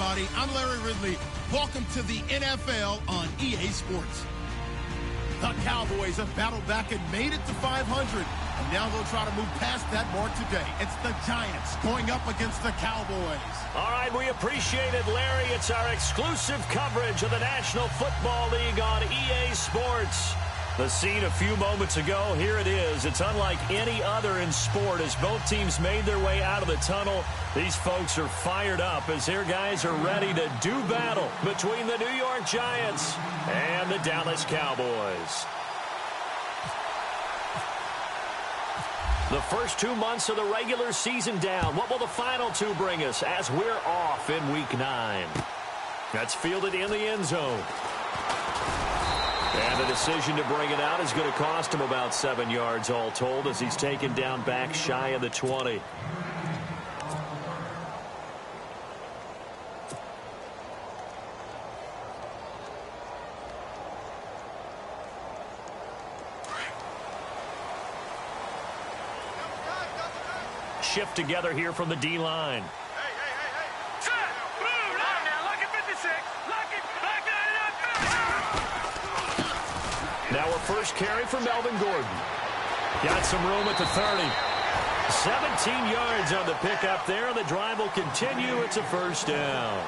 everybody. I'm Larry Ridley. Welcome to the NFL on EA Sports. The Cowboys have battled back and made it to 500. And now they'll try to move past that mark today. It's the Giants going up against the Cowboys. All right, we appreciate it, Larry. It's our exclusive coverage of the National Football League on EA Sports. The scene a few moments ago, here it is. It's unlike any other in sport as both teams made their way out of the tunnel. These folks are fired up as their guys are ready to do battle between the New York Giants and the Dallas Cowboys. The first 2 months of the regular season down. What will the final two bring us as we're off in Week 9? That's fielded in the end zone. And the decision to bring it out is going to cost him about 7 yards all told as he's taken down back shy of the 20. Shift together here from the D-line. Now a first carry for Melvin Gordon. Got some room at the 30. 17 yards on the pickup there. The drive will continue. It's a first down.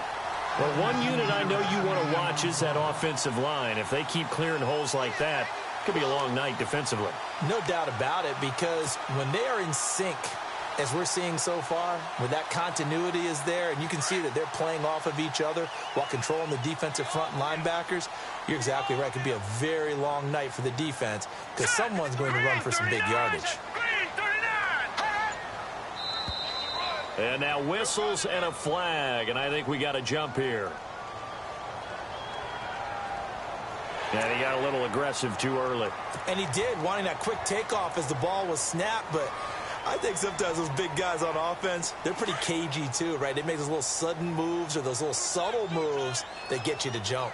Well, one unit I know you want to watch is that offensive line. If they keep clearing holes like that, it could be a long night defensively. No doubt about it, because when they are in sync, as we're seeing so far, where that continuity is there, and you can see that they're playing off of each other while controlling the defensive front linebackers, you're exactly right. It could be a very long night for the defense because someone's going to run for some big yardage. And now whistles and a flag, and I think we got a jump here. And he got a little aggressive too early. And he did, wanting that quick takeoff as the ball was snapped, but I think sometimes those big guys on offense, they're pretty cagey too, right? They make those little sudden moves or those little subtle moves that get you to jump.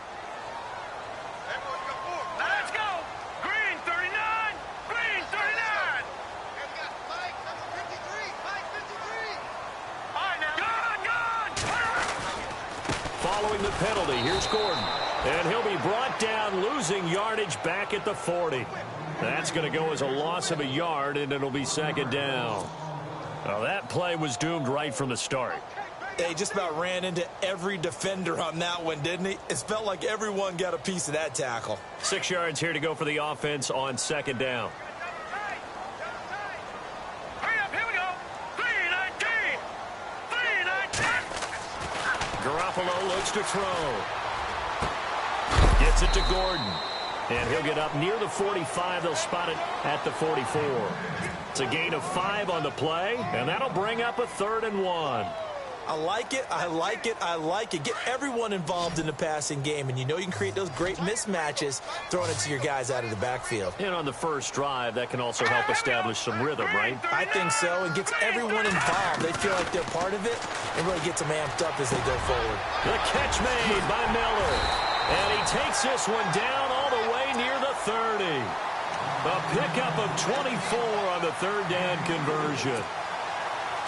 Let's go! Green 39! Green 39! Mike 53! All right, now. Gone! Following the penalty, here's Gordon. And he'll be brought down, losing yardage back at the 40. That's going to go as a loss of a yard, and it'll be second down. Well, that play was doomed right from the start. He just about ran into every defender on that one, didn't he? It felt like everyone got a piece of that tackle. 6 yards here to go for the offense on second down. Hurry up, here we go. 3-19! 3-19! Garoppolo looks to throw. Gets it to Gordon. And he'll get up near the 45. They'll spot it at the 44. It's a gain of 5 on the play, and that'll bring up a 3rd and 1. I like it, I like it, I like it. Get everyone involved in the passing game, and you know you can create those great mismatches throwing it to your guys out of the backfield. And on the first drive, that can also help establish some rhythm, right? I think so. It gets everyone involved. They feel like they're part of it and really gets them amped up as they go forward. The catch made by Miller. And he takes this one down all the way near the 30. A pickup of 24 on the third down conversion.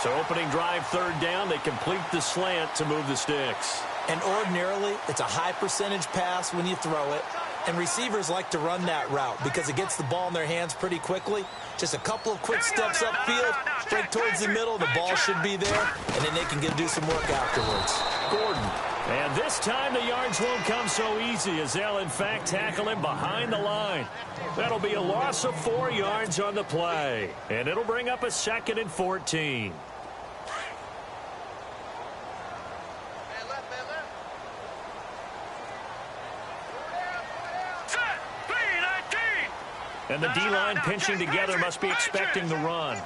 So opening drive, third down, they complete the slant to move the sticks. And ordinarily, it's a high percentage pass when you throw it. And receivers like to run that route because it gets the ball in their hands pretty quickly. Just a couple of quick steps upfield, straight towards the middle, the ball should be there, and then they can do some work afterwards. Gordon. And this time the yards won't come so easy as they'll, in fact, tackle him behind the line. That'll be a loss of 4 yards on the play. And it'll bring up a 2nd and 14. And the D-line pinching together must be expecting the run.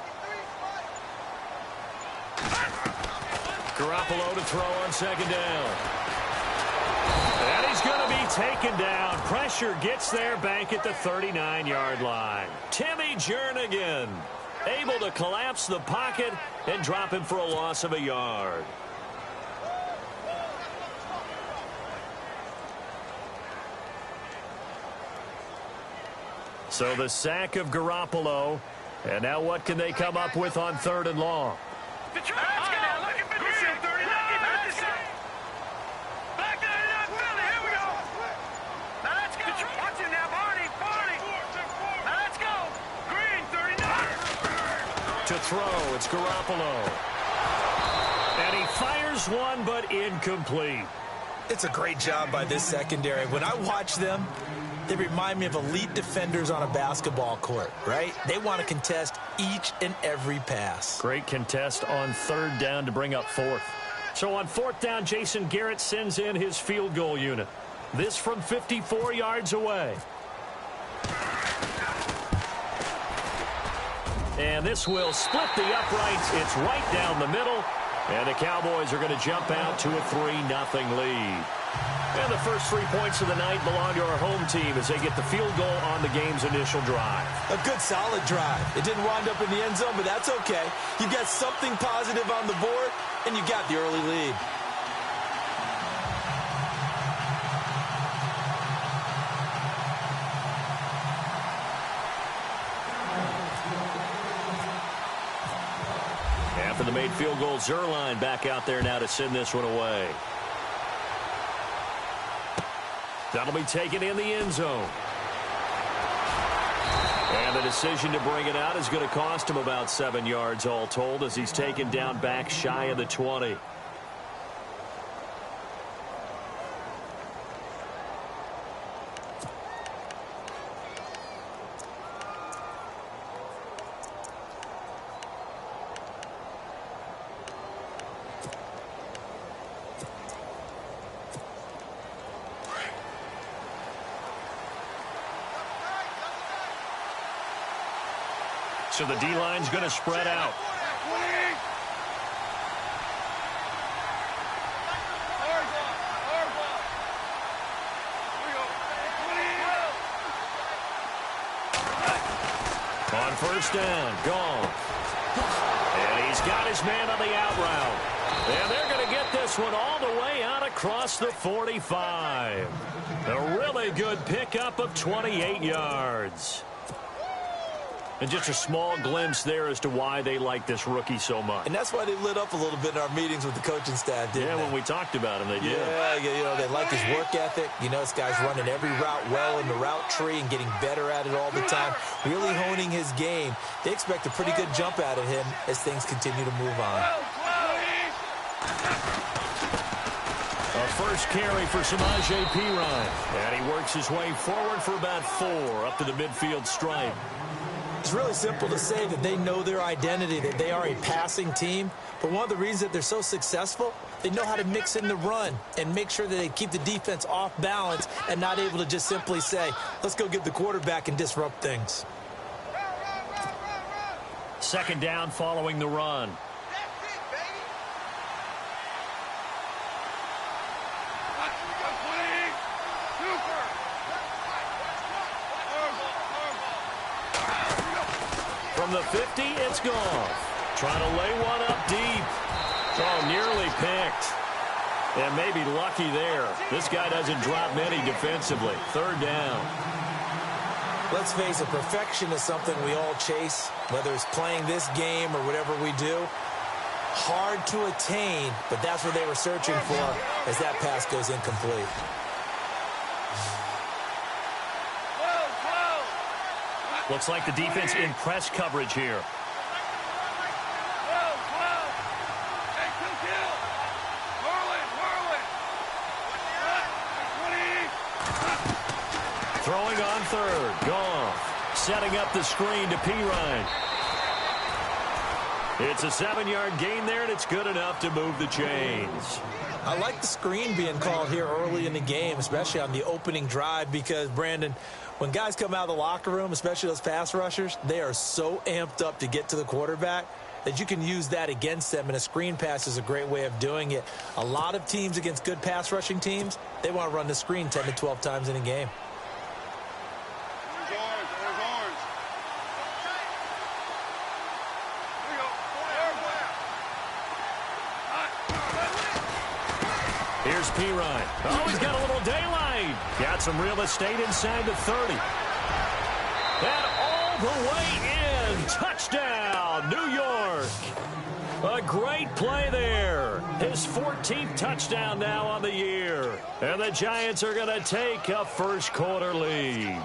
Garoppolo to throw on second down. And he's going to be taken down. Pressure gets there back at the 39-yard line. Timmy Jernigan able to collapse the pocket and drop him for a loss of a yard. So the sack of Garoppolo. And now what can they come up with on 3rd and long? throw. It's Garoppolo. And he fires one, but incomplete. It's a great job by this secondary. When I watch them, they remind me of elite defenders on a basketball court, right? They want to contest each and every pass. Great contest on third down to bring up fourth. So on fourth down, Jason Garrett sends in his field goal unit. This from 54 yards away. And this will split the uprights. It's right down the middle. And the Cowboys are going to jump out to a 3-0 lead. And the first 3 points of the night belong to our home team as they get the field goal on the game's initial drive. A good, solid drive. It didn't wind up in the end zone, but that's okay. You got something positive on the board, and you got the early lead. After the made field goal, Zerline back out there now to send this one away. That'll be taken in the end zone. And the decision to bring it out is going to cost him about 7 yards all told as he's taken down back shy of the 20. So the D-line's going to spread out. On first down, gone. And he's got his man on the out route. And they're going to get this one all the way out across the 45. A really good pickup of 28 yards. And just a small glimpse there as to why they like this rookie so much. And that's why they lit up a little bit in our meetings with the coaching staff, didn't they? Yeah, when we talked about him, they did. Yeah, you know, they like his work ethic. You know, this guy's running every route well in the route tree and getting better at it all the time, really honing his game. They expect a pretty good jump out of him as things continue to move on. A first carry for Samaje Perine. And he works his way forward for about 4 up to the midfield stripe. It's really simple to say that they know their identity, that they are a passing team. But one of the reasons that they're so successful, they know how to mix in the run and make sure that they keep the defense off balance and not able to just simply say, let's go get the quarterback and disrupt things. Second down following the run. From the 50, it's gone. Trying to lay one up deep. Oh, nearly picked. And maybe lucky there. This guy doesn't drop many defensively. Third down. Let's face it, perfection is something we all chase, whether it's playing this game or whatever we do. Hard to attain, but that's what they were searching for as that pass goes incomplete. Looks like the defense in press coverage here. Throwing on third. Goff setting up the screen to Perine. It's a 7-yard gain there, and it's good enough to move the chains. I like the screen being called here early in the game, especially on the opening drive, because, Brandon, when guys come out of the locker room, especially those pass rushers, they are so amped up to get to the quarterback that you can use that against them, and a screen pass is a great way of doing it. A lot of teams against good pass rushing teams, they want to run the screen 10 to 12 times in a game. Here's Perine. Oh, he's got a little daylight. Got some real estate inside the 30. And all the way in. Touchdown, New York. A great play there. His 14th touchdown now on the year. And the Giants are going to take a first quarter lead.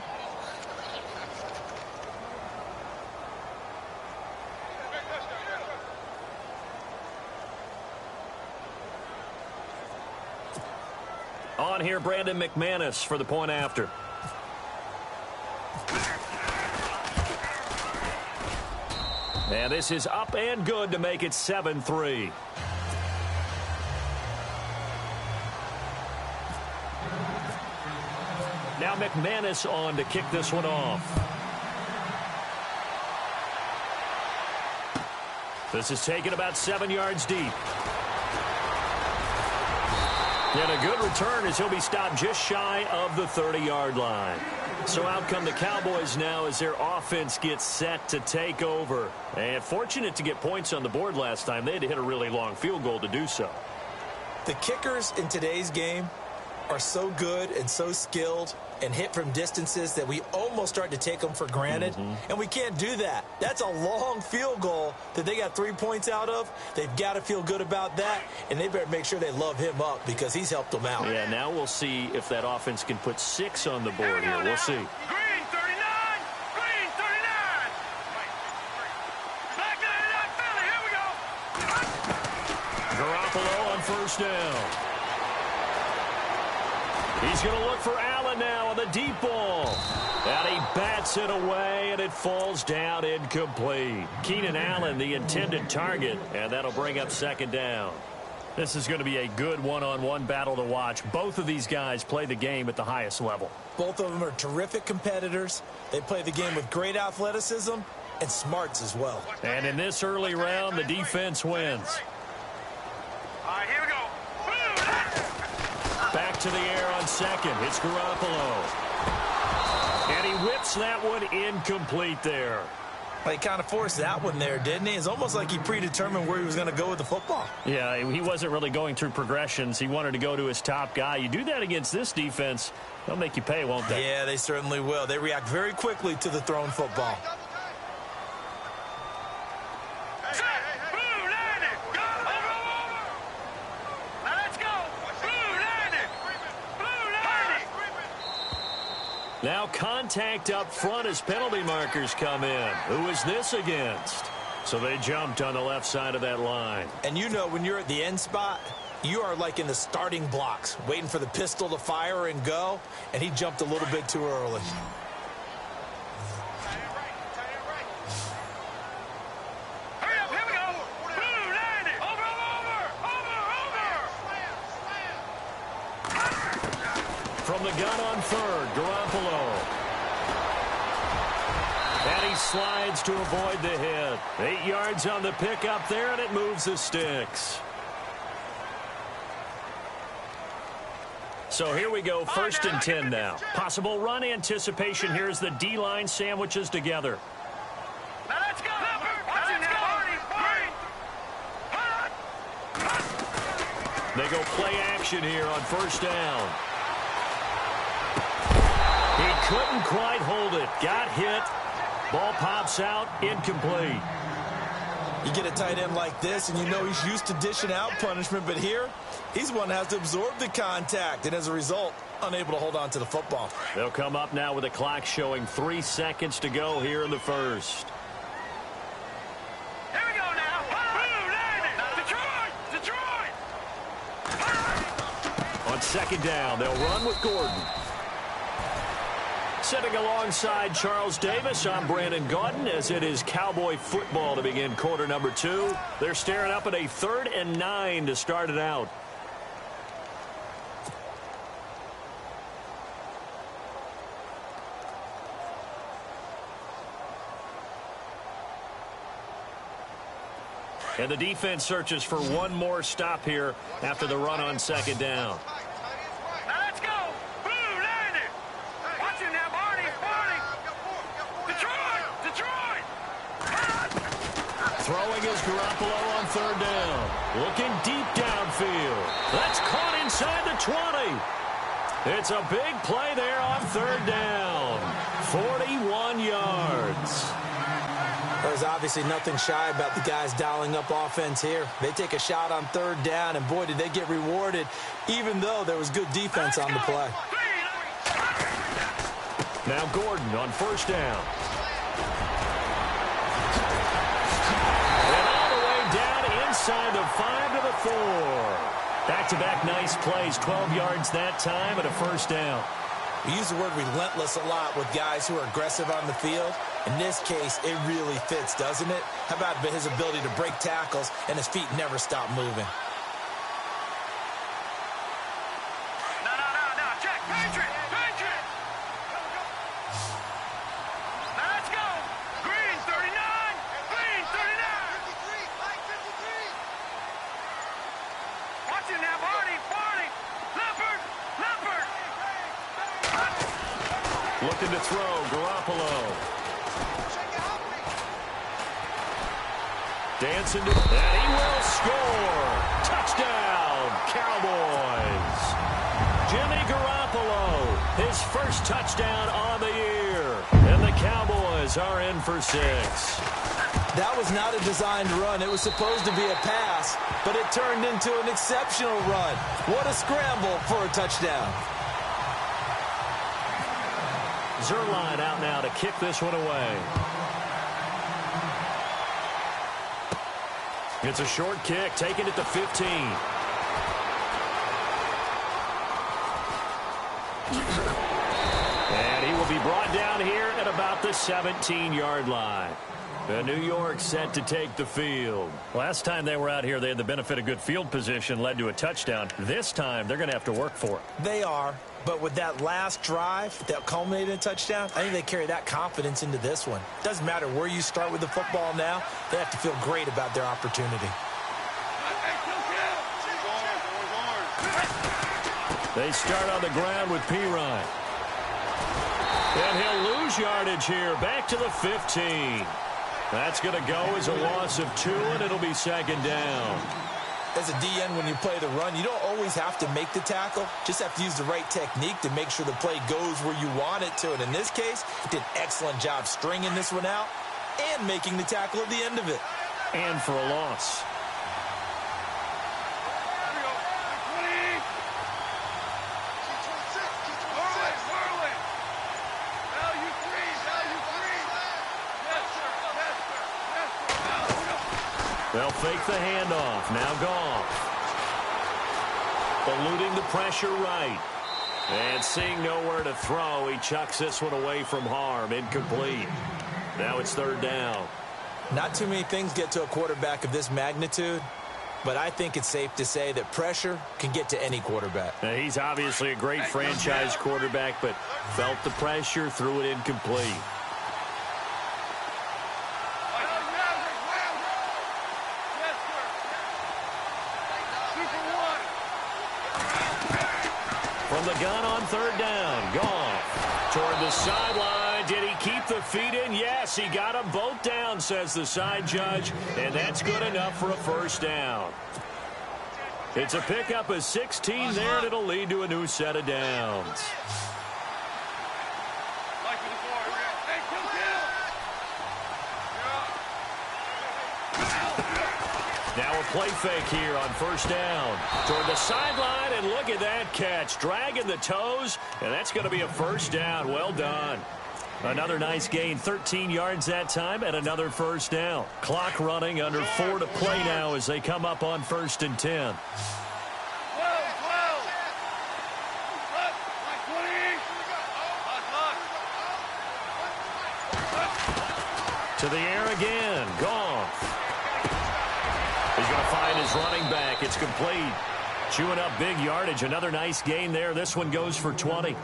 On here, Brandon McManus for the point after. And this is up and good to make it 7-3. Now McManus on to kick this one off. This is taken about 7 yards deep. And a good return as he'll be stopped just shy of the 30-yard line. So out come the Cowboys now as their offense gets set to take over. And fortunate to get points on the board last time. They had to hit a really long field goal to do so. The kickers in today's game are so good and so skilled and hit from distances that we almost start to take them for granted. And we can't do that. That's a long field goal that they got 3 points out of. They've got to feel good about that, and they better make sure they love him up because he's helped them out. Yeah, now we'll see if that offense can put 6 on the board here. We'll see. Green 39. Green 39. Back 99 Philly. Here we go. Garoppolo on first down. He's going to look for Allen now on the deep ball. And he bats it away, and it falls down incomplete. Keenan Allen, the intended target, and that'll bring up second down. This is going to be a good one-on-one battle to watch. Both of these guys play the game at the highest level. Both of them are terrific competitors. They play the game with great athleticism and smarts as well. And in this early round, the defense wins. All right, here we go. Back to the air on second. It's Garoppolo. And he whips that one incomplete there. He kind of forced that one there, didn't he? It's almost like he predetermined where he was going to go with the football. Yeah, he wasn't really going through progressions. He wanted to go to his top guy. You do that against this defense, they'll make you pay, won't they? Yeah, they certainly will. They react very quickly to the thrown football. Now contact up front as penalty markers come in. Who is this against? So they jumped on the left side of that line. And you know when you're at the end spot, you are like in the starting blocks, waiting for the pistol to fire and go, and he jumped a little bit too early. Hurry up, here we go. Blue 90. Over. From the gun on third, Garoppolo. And he slides to avoid the hit. 8 yards on the pickup there, and it moves the sticks. So here we go, 1st and 10 now. Possible run anticipation here as the D-line sandwiches together. Now let's go. Watch it now. They go play action here on first down. He couldn't quite hold it. Got hit. Ball pops out. Incomplete. You get a tight end like this, and you know he's used to dishing out punishment, but here, he's one that has to absorb the contact, and as a result, unable to hold on to the football. They'll come up now with a clock showing 3 seconds to go here in the first. Here we go now. Detroit. On second down, they'll run with Gordon. Sitting alongside Charles Davis, I'm Brandon Gaudin as it is Cowboy football to begin quarter number 2. They're staring up at a 3rd and 9 to start it out. And the defense searches for one more stop here after the run on second down. Now let's go. Blue 90. Watch it now, Barney. Detroit. Throwing is Garoppolo on third down. Looking deep downfield. That's caught inside the 20. It's a big play there on third down. 41 yards. There's obviously nothing shy about the guys dialing up offense here. They take a shot on third down, and boy, did they get rewarded, even though there was good defense on the play. Now Gordon on first down. And all the way down inside the 5 to the 4. That back-to-back nice plays, 12 yards that time and a first down. We use the word relentless a lot with guys who are aggressive on the field. In this case, it really fits, doesn't it? How about his ability to break tackles and his feet never stop moving? No. Check. Patriot. Now let's go. Green, 39. Green, 39. 53. Watching now, Barney. Leopard. Looking to throw, Garoppolo. Dancing to, and he will score. Touchdown, Cowboys. Jimmy Garoppolo, his first touchdown on the year. And the Cowboys are in for 6. That was not a designed run. It was supposed to be a pass, but it turned into an exceptional run. What a scramble for a touchdown. Zerline out now to kick this one away. It's a short kick, taking it to 15. And he will be brought down here at about the 17-yard line. And New York set to take the field. Last time they were out here, they had the benefit of good field position, led to a touchdown. This time, they're going to have to work for it. They are, but with that last drive that culminated in a touchdown, I think they carry that confidence into this one. Doesn't matter where you start with the football now, they have to feel great about their opportunity. They start on the ground with Pirine. And he'll lose yardage here, back to the 15. That's going to go as a loss of 2, and it'll be second down. As a DN, when you play the run, you don't always have to make the tackle. Just have to use the right technique to make sure the play goes where you want it to. And in this case, did an excellent job stringing this one out and making the tackle at the end of it. And for a loss. They'll fake the handoff. Now Goff. Eluding the pressure right. And seeing nowhere to throw, he chucks this one away from harm. Incomplete. Now it's third down. Not too many things get to a quarterback of this magnitude, but I think it's safe to say that pressure can get to any quarterback. Now, he's obviously a great franchise quarterback, but felt the pressure, threw it incomplete. From the gun on third down, Goff toward the sideline. Did he keep the feet in? Yes, he got them both down, says the side judge, and that's good enough for a first down. It's a pickup of 16 there, and it'll lead to a new set of downs. Now a play fake here on first down. Toward the sideline, and look at that catch. Dragging the toes, and that's going to be a first down. Well done. Another nice gain, 13 yards that time, and another first down. Clock running, under 4 to play now as they come up on 1st and 10. To the air again, Goff. He's going to find his running back. It's complete. Chewing up big yardage. Another nice gain there. This one goes for 20.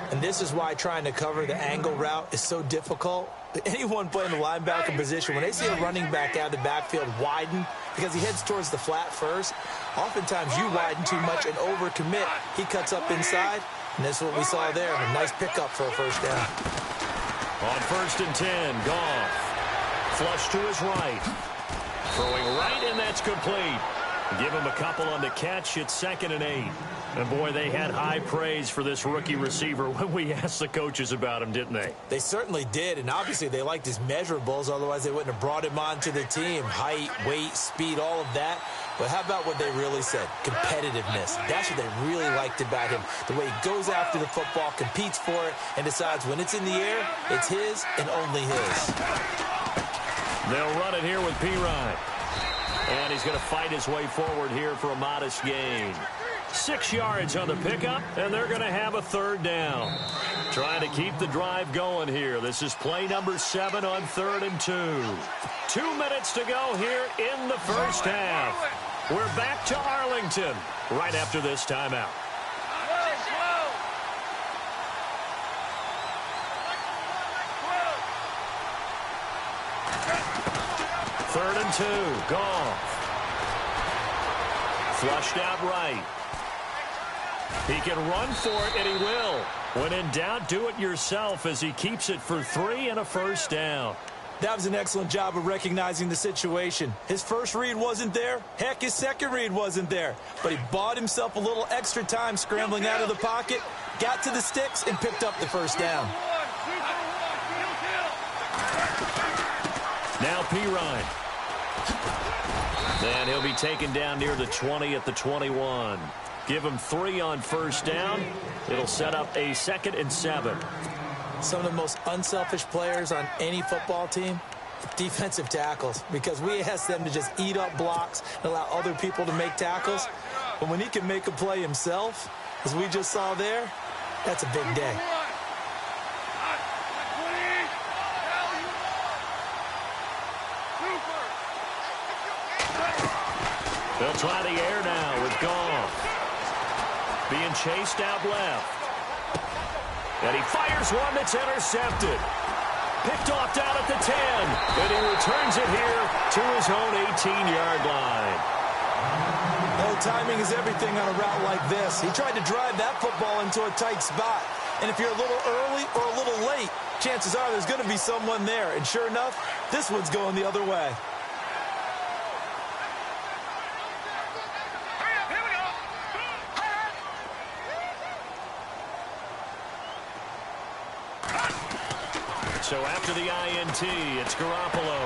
And this is why trying to cover the angle route is so difficult. Anyone playing the linebacker position, when they see a running back out of the backfield widen because he heads towards the flat first, oftentimes you widen too much and overcommit. He cuts up inside, and this is what we saw there. A nice pickup for a first down. On 1st and 10, Goff. Flush to his right. Throwing right, and that's complete. Give him a couple on the catch. It's 2nd and 8. And, boy, they had high praise for this rookie receiver when we asked the coaches about him, didn't they? They certainly did, and obviously they liked his measurables. Otherwise, they wouldn't have brought him onto the team. Height, weight, speed, all of that. But how about what they really said? Competitiveness. That's what they really liked about him. The way he goes after the football, competes for it, and decides when it's in the air, it's his and only his. They'll run it here with Pirine. And And he's going to fight his way forward here for a modest gain. 6 yards on the pickup, and they're going to have a third down. Trying to keep the drive going here. This is play number 7 on 3rd and 2. 2 minutes to go here in the first half. We're back to Arlington right after this timeout. 3rd and 2. Goff. Flushed out right. He can run for it, and he will. When in doubt, do it yourself as he keeps it for 3 and a first down. That was an excellent job of recognizing the situation. His first read wasn't there. Heck, his second read wasn't there. But he bought himself a little extra time scrambling out of the pocket, got to the sticks, and picked up the first down. Now Pirine. And he'll be taken down near the 20 at the 21. Give him 3 on first down. It'll set up a 2nd and 7. Some of the most unselfish players on any football team, defensive tackles, because we ask them to just eat up blocks and allow other people to make tackles. But when he can make a play himself, as we just saw there, that's a big day. They'll try the air now with Goff. Being chased out left. And he fires one that's intercepted. Picked off down at the 10. And he returns it here to his own 18-yard line. Oh, timing is everything on a route like this. He tried to drive that football into a tight spot. And if you're a little early or a little late, chances are there's going to be someone there. And sure enough, this one's going the other way. So after the INT, it's Garoppolo.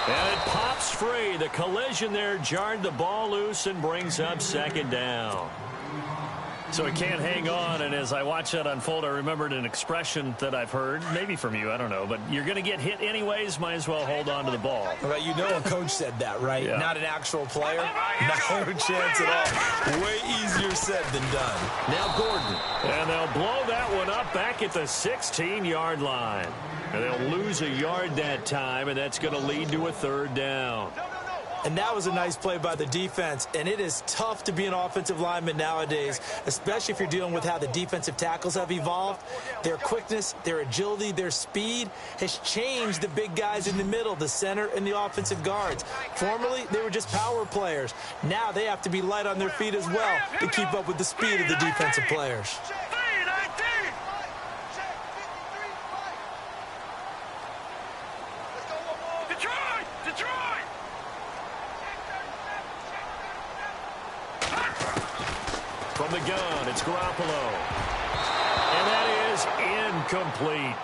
And it pops free. The collision there jarred the ball loose and brings up 2nd down. So he can't hang on, and as I watch that unfold, I remembered an expression that I've heard, maybe from you, I don't know, but you're going to get hit anyways, might as well hold on to the ball. Right, you know a coach said that, right? Yeah. Not an actual player. No chance at all. Way easier said than done. Now Gordon. And they'll blow that one up back at the 16-yard line. And they'll lose a yard that time, and that's going to lead to a 3rd down. And that was a nice play by the defense. And it is tough to be an offensive lineman nowadays, especially if you're dealing with how the defensive tackles have evolved. Their quickness, their agility, their speed has changed the big guys in the middle, the center and the offensive guards. Formerly, they were just power players. Now they have to be light on their feet as well to keep up with the speed of the defensive players. From the gun, it's Garoppolo. And that is incomplete.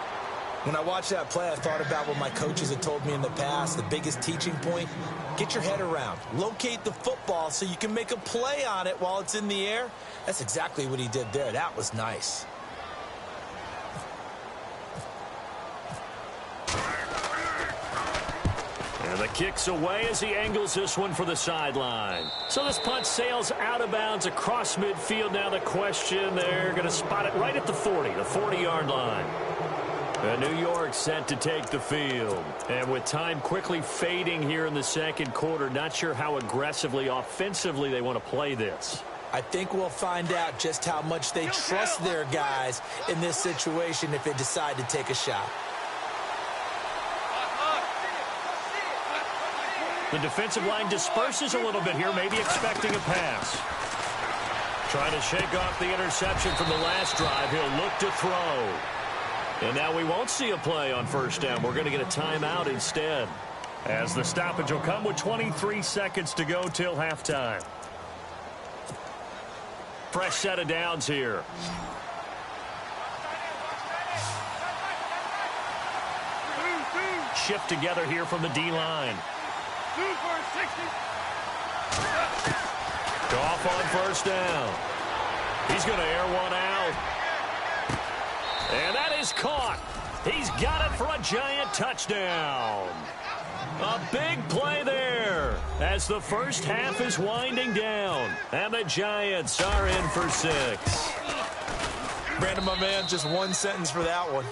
When I watched that play, I thought about what my coaches had told me in the past. The biggest teaching point, get your head around. Locate the football so you can make a play on it while it's in the air. That's exactly what he did there. That was nice. And the kick's away as he angles this one for the sideline. So this punt sails out of bounds across midfield. Now the question, they're going to spot it right at the 40, the 40-yard line. And New York set to take the field. And with time quickly fading here in the 2nd quarter, not sure how aggressively, offensively they want to play this. I think we'll find out just how much they trust their guys in this situation if they decide to take a shot. The defensive line disperses a little bit here, maybe expecting a pass. Trying to shake off the interception from the last drive. He'll look to throw. And now we won't see a play on 1st down. We're going to get a timeout instead, as the stoppage will come with 23 seconds to go till halftime. Fresh set of downs here. Shift together here from the D-line. Goff on 1st down. He's going to air one out. And that is caught. He's got it for a giant touchdown. A big play there as the first half is winding down. And the Giants are in for 6. Brandon, my man, just one sentence for that one.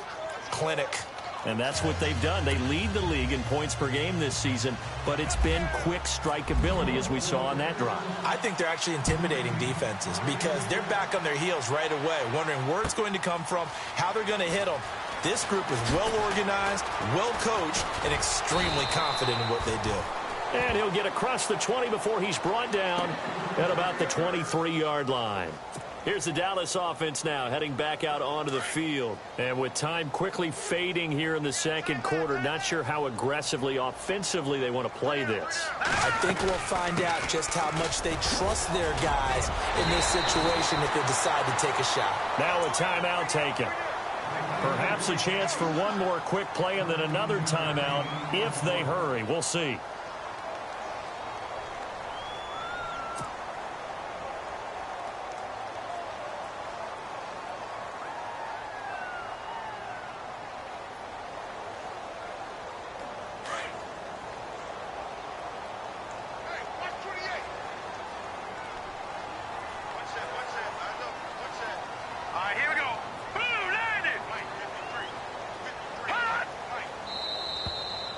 Clinic. And that's what they've done. They lead the league in points per game this season, but it's been quick strikeability as we saw on that drive. I think they're actually intimidating defenses because they're back on their heels right away, wondering where it's going to come from, how they're going to hit them. This group is well organized, well coached, and extremely confident in what they do. And he'll get across the 20 before he's brought down at about the 23-yard line. Here's the Dallas offense now heading back out onto the field. And with time quickly fading here in the second quarter, not sure how aggressively, offensively they want to play this. I think we'll find out just how much they trust their guys in this situation if they decide to take a shot. Now a timeout taken. Perhaps a chance for one more quick play and then another timeout if they hurry. We'll see.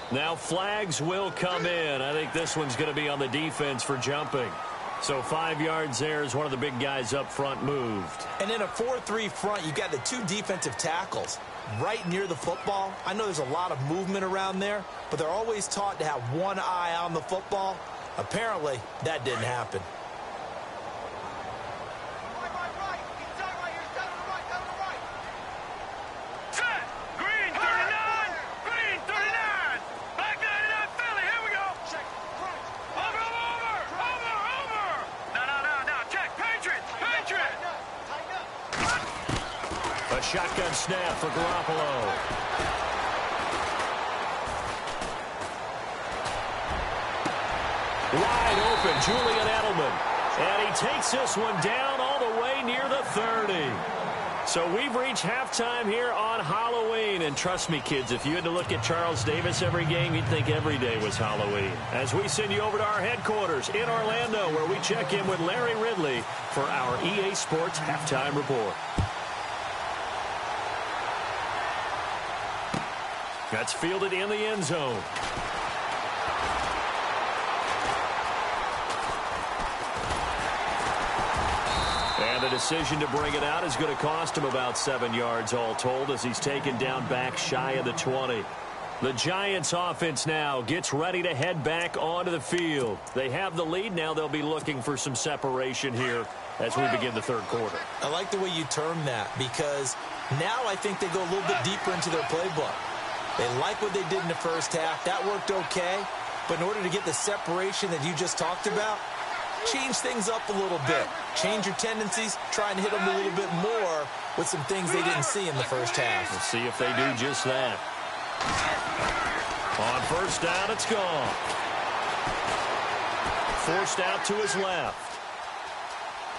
Now flags will come in. I think this one's going to be on the defense for jumping. So 5 yards there as one of the big guys up front moved. And in a 4-3 front, you've got the 2 defensive tackles right near the football. I know there's a lot of movement around there, but they're always taught to have one eye on the football. Apparently, that didn't happen. Shotgun snap for Garoppolo. Wide open, Julian Edelman. And he takes this one down all the way near the 30. So we've reached halftime here on Halloween. And trust me, kids, if you had to look at Charles Davis every game, you'd think every day was Halloween. As we send you over to our headquarters in Orlando, where we check in with Larry Ridley for our EA Sports Halftime Report. That's fielded in the end zone. And the decision to bring it out is going to cost him about 7 yards all told as he's taken down back shy of the 20. The Giants offense now gets ready to head back onto the field. They have the lead. Now they'll be looking for some separation here as we begin the third quarter. I like the way you term that because now I think they go a little bit deeper into their playbook. They like what they did in the first half. That worked okay. But in order to get the separation that you just talked about, change things up a little bit. Change your tendencies. Try and hit them a little bit more with some things they didn't see in the first half. We'll see if they do just that. On first down, it's gone. Forced out to his left.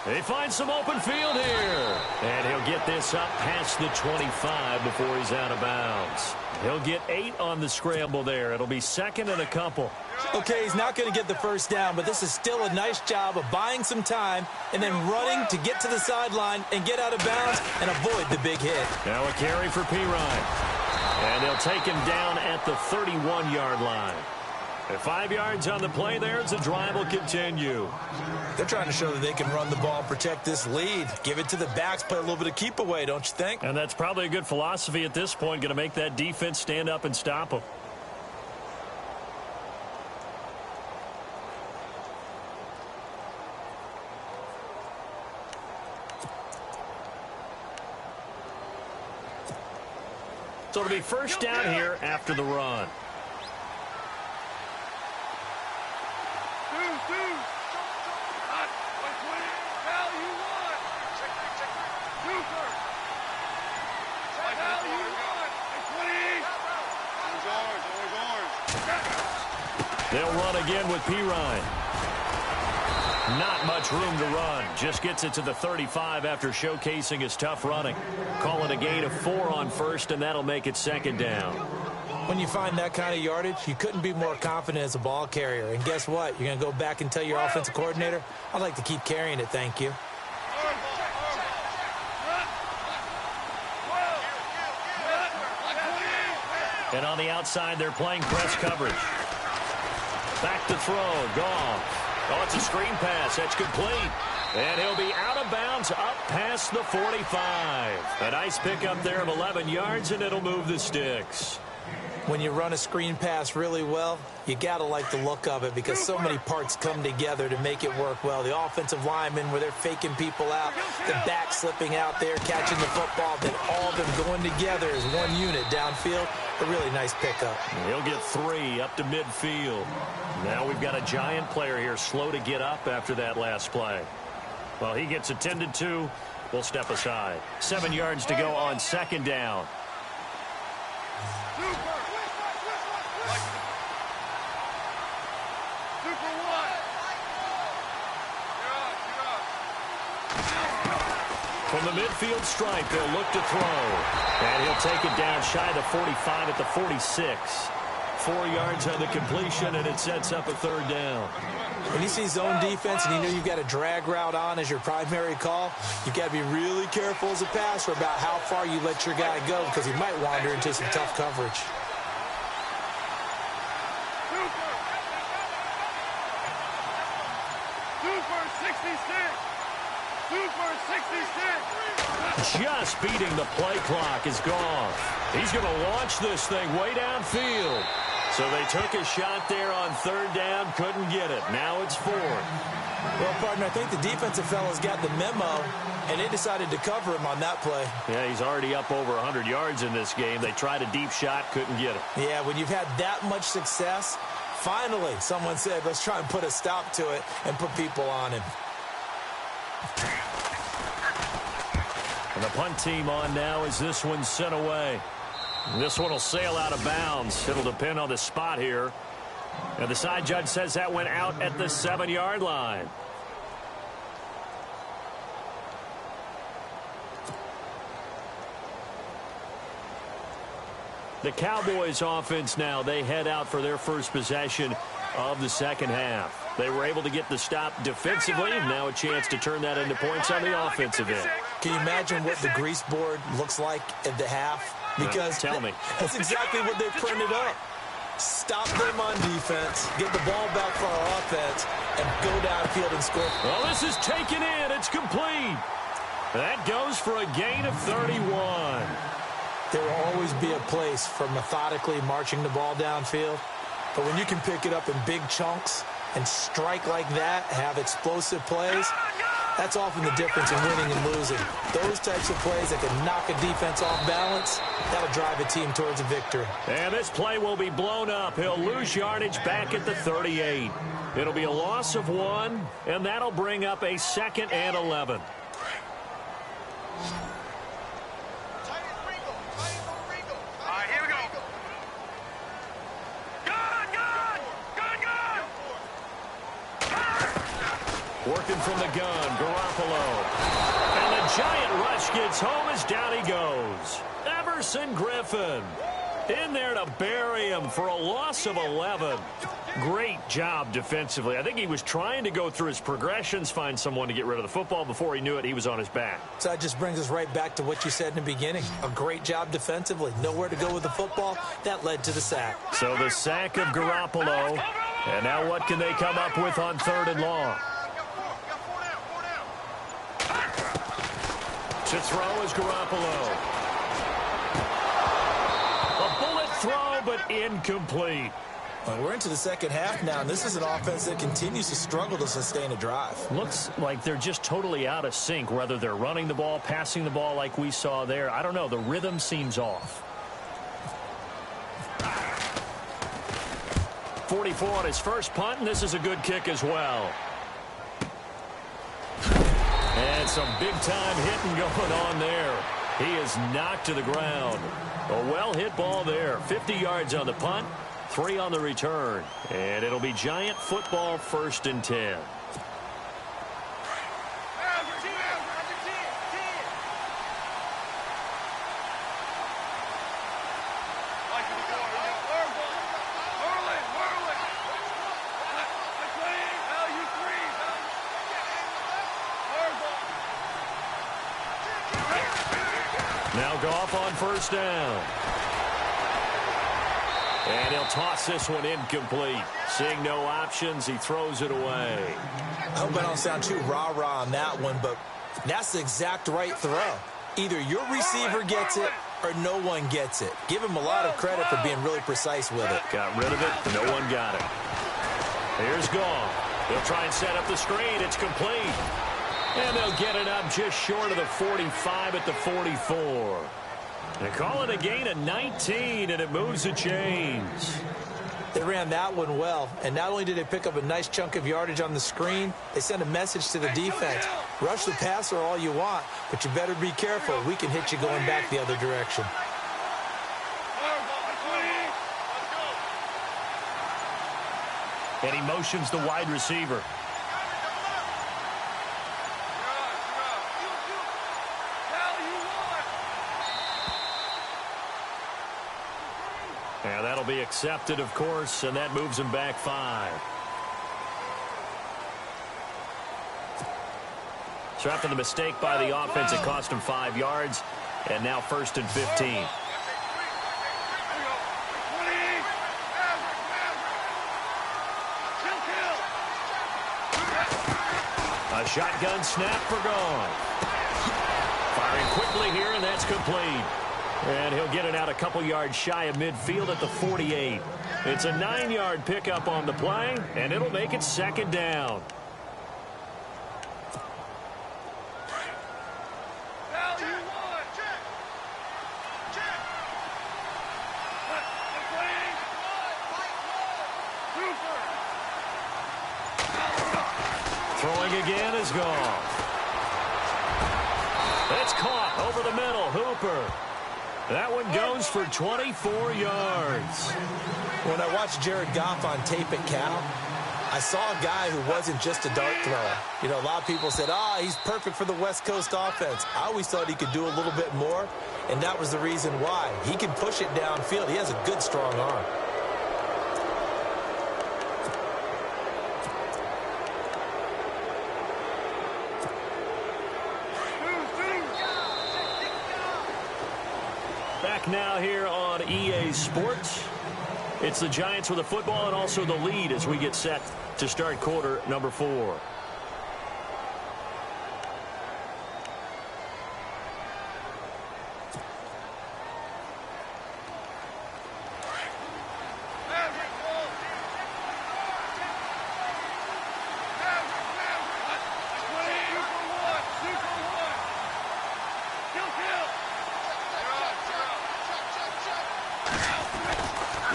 They find some open field here. And he'll get this up past the 25 before he's out of bounds. He'll get 8 on the scramble there. It'll be second and a couple. Okay, he's not going to get the first down, but this is still a nice job of buying some time and then running to get to the sideline and get out of bounds and avoid the big hit. Now a carry for Pirine. And they'll take him down at the 31-yard line. At 5 yards on the play there, the drive will continue. They're trying to show that they can run the ball, protect this lead. Give it to the backs, play a little bit of keep away, don't you think? And that's probably a good philosophy at this point, going to make that defense stand up and stop them. So it'll be first down here after the run. They'll run again with Pirine. Not much room to run. Just gets it to the 35 after showcasing his tough running. Call it a gain of 4 on first, and that'll make it second down. When you find that kind of yardage, you couldn't be more confident as a ball carrier. And guess what? You're going to go back and tell your offensive coordinator, I'd like to keep carrying it, thank you. And on the outside, they're playing press coverage. Back to throw. Goff. Oh, it's a screen pass. That's complete. And he'll be out of bounds up past the 45. A nice pickup there of 11 yards, and it'll move the sticks. When you run a screen pass really well, you got to like the look of it because so many parts come together to make it work well. The offensive linemen, where they're faking people out, the back slipping out there, catching the football, then all of them going together as one unit downfield. A really nice pickup. He'll get 3 up to midfield. Now we've got a Giant player here slow to get up after that last play. Well, he gets attended to. We'll step aside. 7 yards to go on second down. From the midfield stripe, they'll look to throw. And he'll take it down shy of the 45 at the 46. 4 yards on the completion, and it sets up a third down. When you see zone defense and you know you've got a drag route on as your primary call, you've got to be really careful as a passer about how far you let your guy go because he might wander into some tough coverage. Just beating the play clock is gone. He's going to launch this thing way downfield. So they took a shot there on third down, couldn't get it. Now it's 4th. Well, partner, I think the defensive fellas got the memo, and they decided to cover him on that play. Yeah, he's already up over 100 yards in this game. They tried a deep shot, couldn't get it. Yeah, when you've had that much success, finally someone said, let's try and put a stop to it and put people on him. And the punt team on now as this one's sent away. This one will sail out of bounds. It'll depend on the spot here. And the side judge says that went out at the 7-yard line. The Cowboys offense now, they head out for their first possession of the second half. They were able to get the stop defensively. Now a chance to turn that into points on the offensive end. Can you imagine what the grease board looks like at the half? Because tell me. That's exactly what they printed up. Stop them on defense, get the ball back for our offense, and go downfield and score. Well, this is taken in. It's complete. That goes for a gain of 31. There will always be a place for methodically marching the ball downfield. But when you can pick it up in big chunks and strike like that, have explosive plays, that's often the difference in winning and losing. Those types of plays that can knock a defense off balance, that'll drive a team towards a victory. And this play will be blown up. He'll lose yardage back at the 38. It'll be a loss of 1, and that'll bring up a 2nd and 11. Working from the gun, Garoppolo. And the Giant rush gets home as down he goes. Everson Griffin in there to bury him for a loss of 11. Great job defensively. I think he was trying to go through his progressions, find someone to get rid of the football. Before he knew it, he was on his back. So that just brings us right back to what you said in the beginning. A great job defensively. Nowhere to go with the football. That led to the sack. So the sack of Garoppolo. And now what can they come up with on 3rd and long? To throw is Garoppolo. A bullet throw, but incomplete. Well, we're into the second half now, and this is an offense that continues to struggle to sustain a drive. Looks like they're just totally out of sync, whether they're running the ball, passing the ball like we saw there. I don't know. The rhythm seems off. 44 on his first punt, and this is a good kick as well. And some big-time hitting going on there. He is knocked to the ground. A well-hit ball there. 50 yards on the punt, 3 on the return. And it'll be Giant football 1st and 10. Now Goff on first down. And he'll toss this one incomplete. Seeing no options, he throws it away. I hope I don't sound too rah-rah on that one, but that's the exact right throw. Either your receiver gets it or no one gets it. Give him a lot of credit for being really precise with it. Got rid of it. No one got it. Here's Goff. He'll try and set up the screen. It's complete. And they'll get it up just short of the 45 at the 44. They call it a gain of 19, and it moves the chains. They ran that one well, and not only did they pick up a nice chunk of yardage on the screen, they sent a message to the defense. Rush the passer all you want, but you better be careful. We can hit you going back the other direction. And he motions the wide receiver. And that'll be accepted, of course, and that moves him back 5. So after the mistake by the offense, it cost him 5 yards, and now 1st and 15. A shotgun snap for Goff. Firing quickly here, and that's complete. And he'll get it out a couple yards shy of midfield at the 48. It's a 9-yard pickup on the play, and it'll make it 2nd down. Throwing again is Goff. It's caught over the middle. Hooper. That one goes for 24 yards. When I watched Jared Goff on tape at Cal, I saw a guy who wasn't just a dart thrower. You know, a lot of people said, he's perfect for the West Coast offense. I always thought he could do a little bit more, and that was the reason why. He can push it downfield. He has a good, strong arm. Back now here on EA Sports. It's the Giants with the football and also the lead as we get set to start quarter number 4.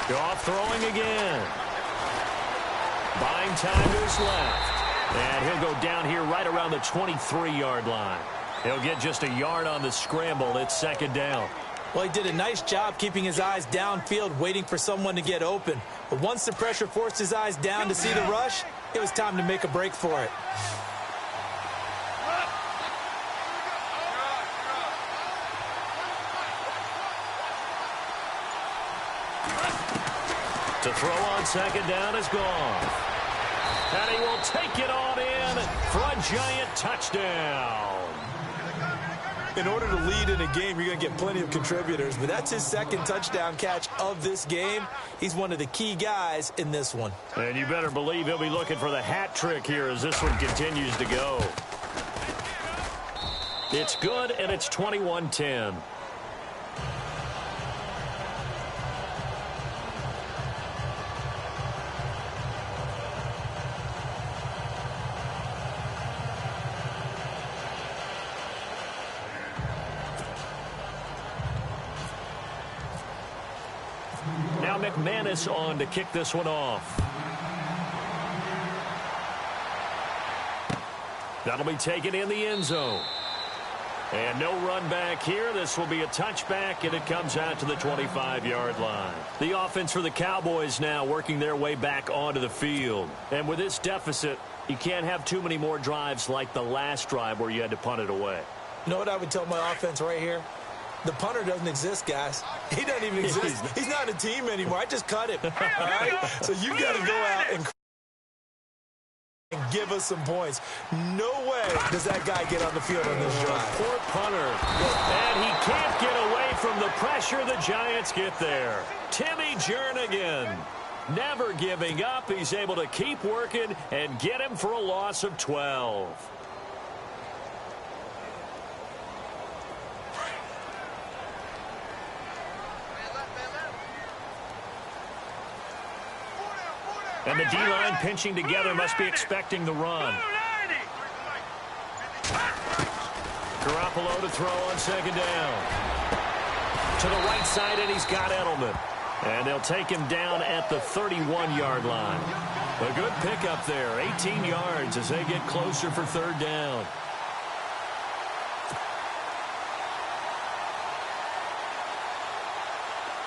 Goff throwing again. Buying time to his left. And he'll go down here right around the 23-yard line. He'll get just a yard on the scramble. It's 2nd down. Well, he did a nice job keeping his eyes downfield, waiting for someone to get open. But once the pressure forced his eyes down to see the rush, it was time to make a break for it. To throw on 2nd down is Goff. And he will take it on in for a Giant touchdown. In order to lead in a game, you're going to get plenty of contributors, but that's his 2nd touchdown catch of this game. He's one of the key guys in this one. And you better believe he'll be looking for the hat trick here as this one continues to go. It's good, and it's 21-10. Now McManus on to kick this one off. That'll be taken in the end zone. And no run back here. This will be a touchback, and it comes out to the 25-yard line. The offense for the Cowboys now working their way back onto the field. And with this deficit, you can't have too many more drives like the last drive where you had to punt it away. You know what I would tell my offense right here? The punter doesn't exist, guys. He doesn't even exist. He's not a team anymore. I just cut him. All right? So you got to go out and give us some points. No way does that guy get on the field on this drive. Poor punter. And he can't get away from the pressure the Giants get there. Timmy Jernigan, never giving up. He's able to keep working and get him for a loss of 12. And the D-line pinching together must be expecting the run. Garoppolo to throw on second down. To the right side, and he's got Edelman. And they'll take him down at the 31-yard line. A good pickup there, 18 yards as they get closer for third down.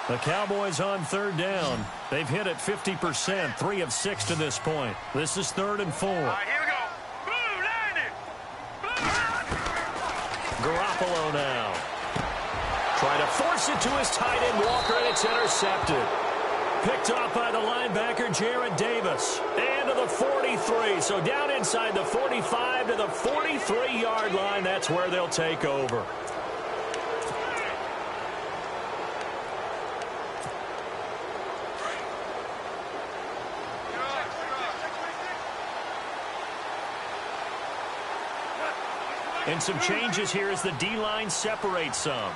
The Cowboys on third down. They've hit it 50%, 3 of 6 to this point. This is 3rd and 4. All right, here we go. Blue, line it. Garoppolo now. Trying to force it to his tight end, Walker, and it's intercepted. Picked off by the linebacker, Jared Davis. And to the 43. So down inside the 45 to the 43-yard line. That's where they'll take over. And some changes here as the D-line separates some.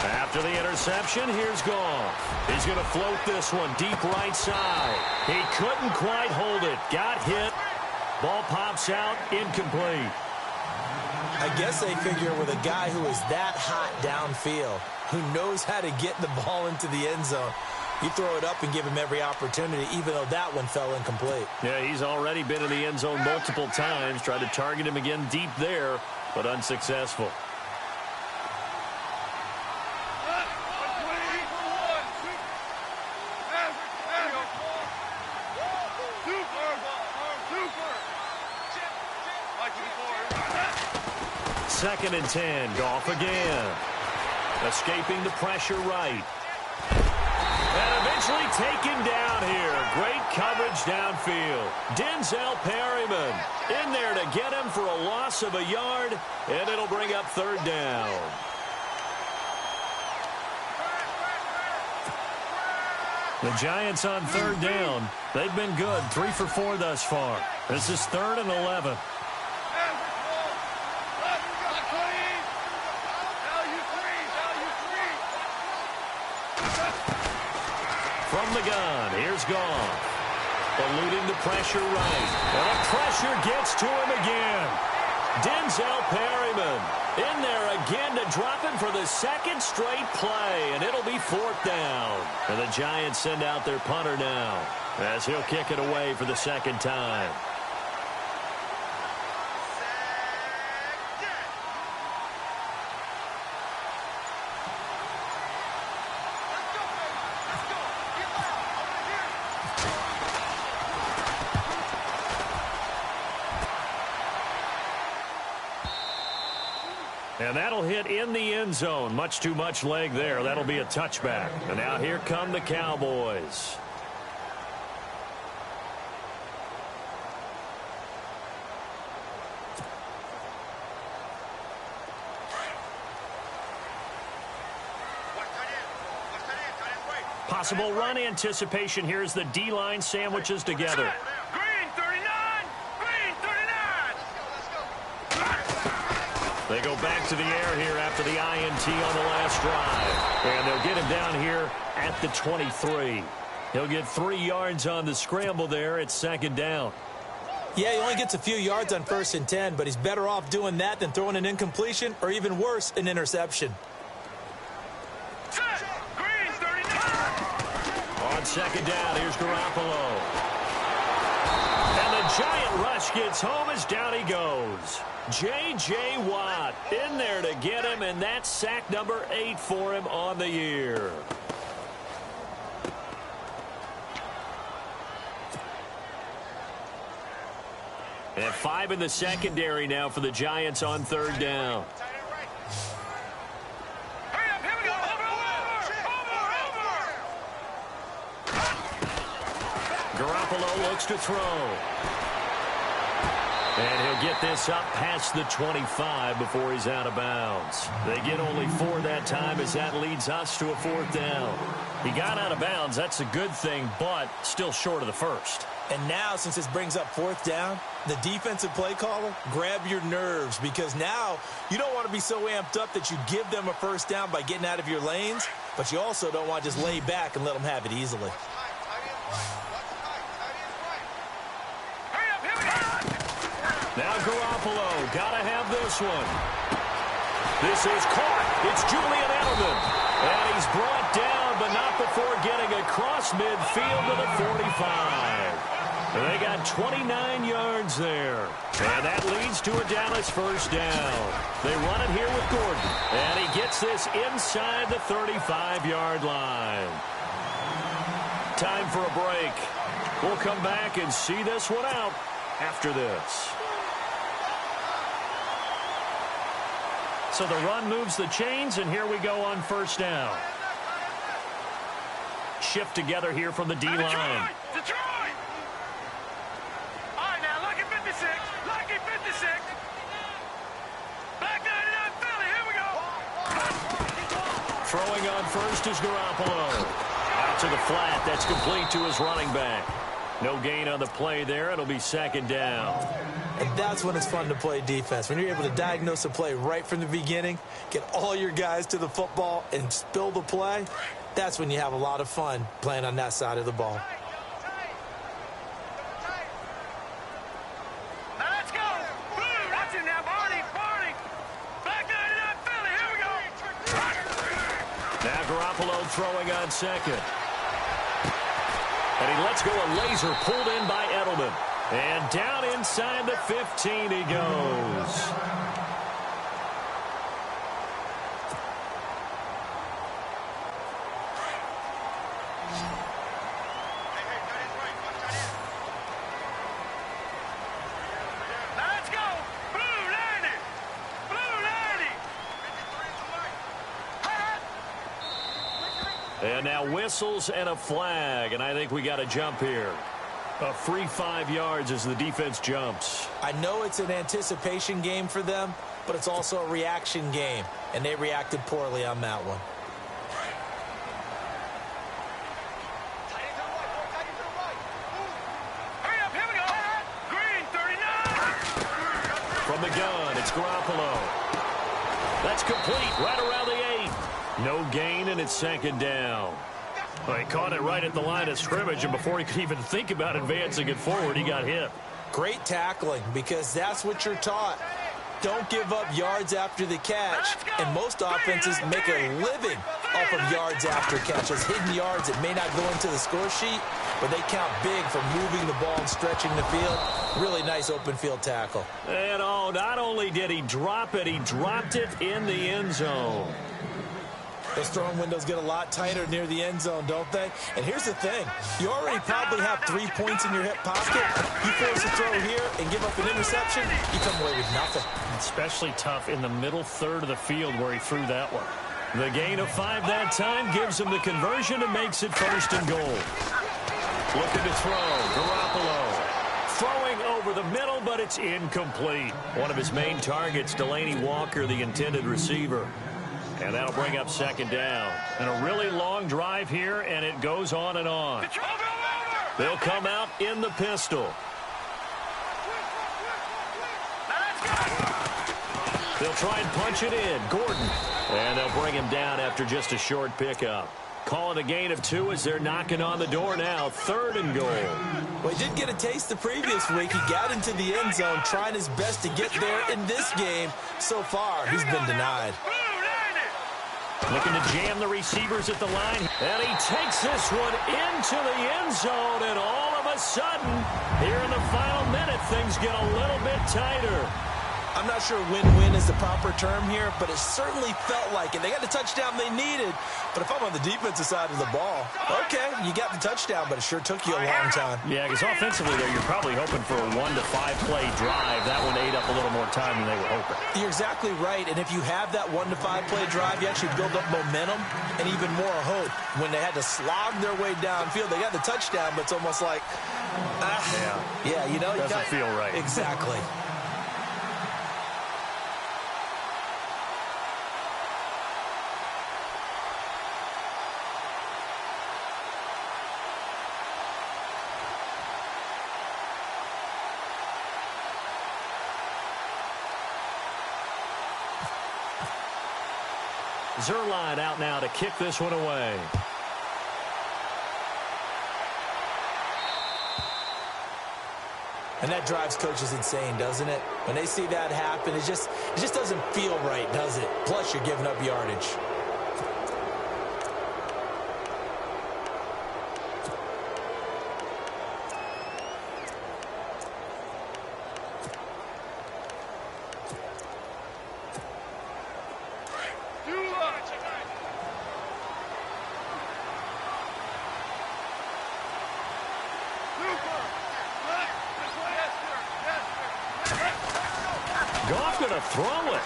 After the interception, here's Goff. He's going to float this one deep right side. He couldn't quite hold it. Got hit. Ball pops out, incomplete. I guess they figure with a guy who is that hot downfield, who knows how to get the ball into the end zone, you throw it up and give him every opportunity, even though that one fell incomplete. Yeah, he's already been in the end zone multiple times. Tried to target him again deep there, but unsuccessful. Second and 10, Goff again. Escaping the pressure right. And eventually taken down here. Great coverage downfield. Denzel Perryman in there to get him for a loss of a yard, and it'll bring up third down. The Giants on third down. They've been good, 3 for 4 thus far. This is 3rd and 11. From the gun, here's Goff. Eluding the pressure right. And the pressure gets to him again. Denzel Perryman in there again to drop him for the second straight play. And it'll be 4th down. And the Giants send out their punter now as he'll kick it away for the second time. And that'll hit in the end zone. Much too much leg there. That'll be a touchback. And now here come the Cowboys. Possible run anticipation here as the D-line sandwiches together. They go back to the air here after the INT on the last drive. And they'll get him down here at the 23. He'll get 3 yards on the scramble there. It's second down. Yeah, he only gets a few yards on 1st and 10, but he's better off doing that than throwing an incompletion or even worse, an interception. On second down, here's Garoppolo. And the giant rush gets home as down he goes. J.J. Watt in there to get him, and that's sack number 8 for him on the year. And 5 in the secondary now for the Giants on third down. Garoppolo looks to throw. And he'll get this up past the 25 before he's out of bounds. They get only 4 that time as that leads us to a 4th down. He got out of bounds. That's a good thing, but still short of the first. And now, since this brings up 4th down, the defensive play caller, grab your nerves, because now you don't want to be so amped up that you give them a 1st down by getting out of your lanes, but you also don't want to just lay back and let them have it easily. Now Garoppolo, gotta have this one. This is caught. It's Julian Edelman. And he's brought down, but not before getting across midfield to the 45. They got 29 yards there. And that leads to a Dallas 1st down. They run it here with Gordon. And he gets this inside the 35-yard line. Time for a break. We'll come back and see this one out after this. So the run moves the chains, and here we go on 1st down. Shift together here from the D-line. Detroit! All right, now, lucky 56. Lucky 56. Back 99 Philly. Here we go. Throwing on 1st is Garoppolo. Out to the flat. That's complete to his running back. No gain on the play there. It'll be 2nd down. And that's when it's fun to play defense. When you're able to diagnose a play right from the beginning, get all your guys to the football, and spill the play, that's when you have a lot of fun playing on that side of the ball. Now let's go. Boom. Watch it now, Barney. Back 99 Philly. Here we go. Now Garoppolo throwing on 2nd. And he lets go a laser pulled in by Edelman. And down inside the 15 he goes. Let's go. Blue 90. Blue 90. And now whistles and a flag. And I think we got a jump here. A free 5 yards as the defense jumps. I know it's an anticipation game for them, but it's also a reaction game, and they reacted poorly on that one. Hurry up, here we go. Green 39. From the gun, it's Garoppolo. That's complete right around the 8. No gain, and it's 2nd down. Well, he caught it right at the line of scrimmage, and before he could even think about advancing it forward, he got hit. Great tackling, because that's what you're taught. Don't give up yards after the catch, and most offenses make a living off of yards after catches. Hidden yards that may not go into the score sheet, but they count big for moving the ball and stretching the field. Really nice open field tackle. And not only did he drop it, he dropped it in the end zone. Those throwing windows get a lot tighter near the end zone, don't they? And here's the thing. You already probably have 3 points in your hip pocket. You force a throw here and give up an interception, you come away with nothing. Especially tough in the middle third of the field where he threw that one. The gain of 5 that time gives him the conversion and makes it 1st and goal. Looking to throw. Garoppolo. Throwing over the middle, but it's incomplete. One of his main targets, Delaney Walker, the intended receiver. And that'll bring up 2nd down. And a really long drive here, and it goes on and on. They'll come out in the pistol. They'll try and punch it in. Gordon. And they'll bring him down after just a short pickup. Call it a gain of 2 as they're knocking on the door now. 3rd and goal. Well, he did get a taste the previous week. He got into the end zone, trying his best to get there in this game. So far, he's been denied. Looking to jam the receivers at the line. And he takes this one into the end zone. And all of a sudden, here in the final minute, things get a little bit tighter. I'm not sure win-win is the proper term here, but it certainly felt like it. They got the touchdown they needed, but if I'm on the defensive side of the ball, okay, you got the touchdown, but it sure took you a long time. Yeah, because offensively there, you're probably hoping for a 1 to 5 play drive. That one ate up a little more time than they were hoping. You're exactly right, and if you have that 1 to 5 play drive, you actually build up momentum and even more hope. When they had to slog their way downfield, they got the touchdown, but it's almost like, yeah, you know, doesn't feel right. Exactly. Zerline out now to kick this one away. And that drives coaches insane, doesn't it? When they see that happen, it just doesn't feel right, does it? Plus, you're giving up yardage. Goff going to throw it.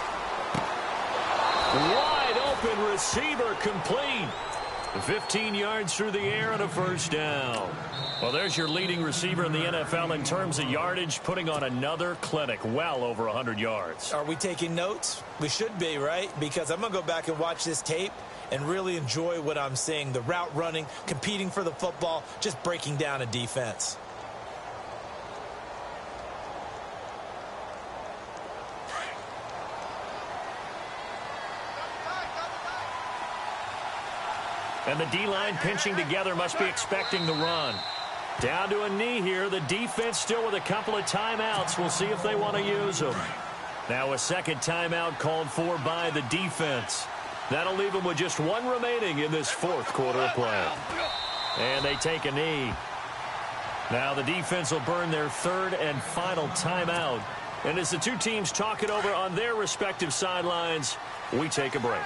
Wide open receiver complete. 15 yards through the air and a first down. Well, there's your leading receiver in the NFL in terms of yardage, putting on another clinic, well over 100 yards. Are we taking notes? We should be, right? Because I'm going to go back and watch this tape and really enjoy what I'm seeing. The route running, competing for the football, just breaking down a defense. And the D-line pinching together, must be expecting the run. Down to a knee here. The defense still with a couple of timeouts. We'll see if they want to use them. Now a second timeout called for by the defense. That'll leave them with just one remaining in this fourth quarter of play. And they take a knee. Now the defense will burn their third and final timeout. And as the two teams talk it over on their respective sidelines, we take a break.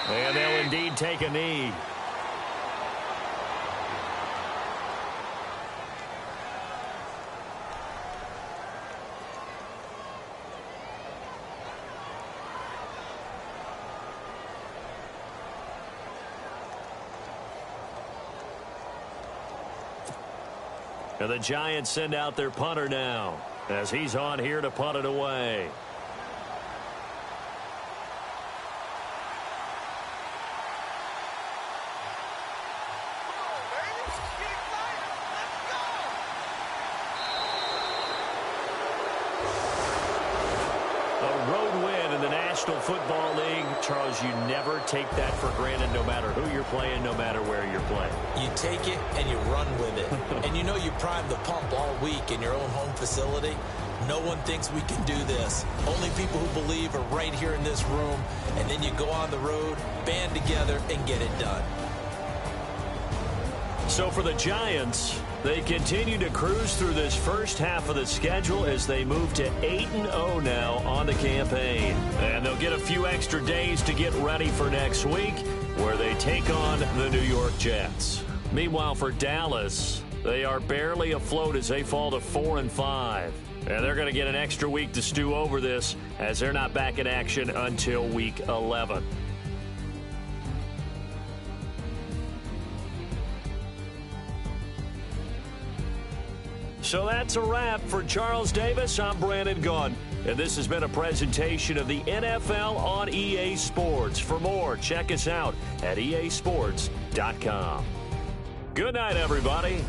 And they'll indeed take a knee. And the Giants send out their punter now, as he's on here to punt it away. Football League, Charles, you never take that for granted, no matter who you're playing, no matter where you're playing. You take it and you run with it. And you know you prime the pump all week in your own home facility. No one thinks we can do this. Only people who believe are right here in this room. And then you go on the road, band together, and get it done. So for the Giants, they continue to cruise through this first half of the schedule as they move to 8-0 now on the campaign. And they'll get a few extra days to get ready for next week, where they take on the New York Jets. Meanwhile, for Dallas, they are barely afloat as they fall to 4-5. And they're going to get an extra week to stew over this, as they're not back in action until week 11. So that's a wrap. For Charles Davis, I'm Brandon Gunn. And this has been a presentation of the NFL on EA Sports. For more, check us out at easports.com. Good night, everybody.